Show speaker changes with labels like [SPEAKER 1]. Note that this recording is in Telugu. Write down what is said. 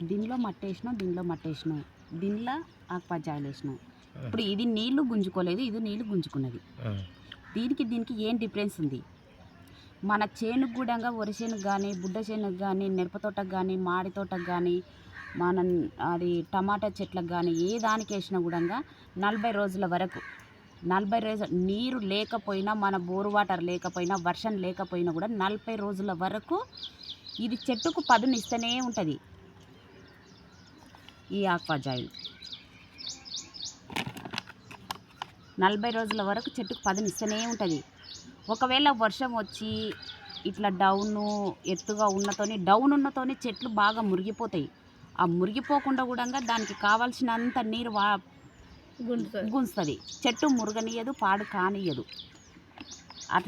[SPEAKER 1] దీనిలో మట్టేసినాం, దీనిలో ఆకుపచ్చాయలు వేసినాం. ఇప్పుడు ఇది నీళ్లు గుంజుకోలేదు, ఇది నీళ్లు గుంజుకున్నది. దీనికి ఏం డిఫరెన్స్ ఉంది? మన చేనుకు కూడా వరి చేనుకు కానీ, బుడ్డ చేనుకు కానీ, మిరప తోటకు కానీ, మాడి తోటకు కానీ, మన అది టమాటా చెట్లకు కానీ ఏ దానికి వేసినా కూడా 40 రోజుల వరకు 40 రోజులు నీరు లేకపోయినా, మన బోరు వాటర్ లేకపోయినా, వర్షం లేకపోయినా కూడా 40 రోజుల వరకు ఇది చెట్టుకు పదునిస్తూనే ఉంటుంది. ఈ ఆకుపచ్చాయలు 40 రోజుల వరకు చెట్టుకు పదునిస్తూనే ఉంటుంది. ఒకవేళ వర్షం వచ్చి ఇట్లా ఎత్తుగా ఉన్నతోని చెట్లు బాగా మురిగిపోతాయి. ఆ మురిగిపోకుండా కూడా దానికి కావాల్సినంత నీరు గుంజుతుంది. చెట్టు మురగనీయదు, పాడు కానియదు. అట్లా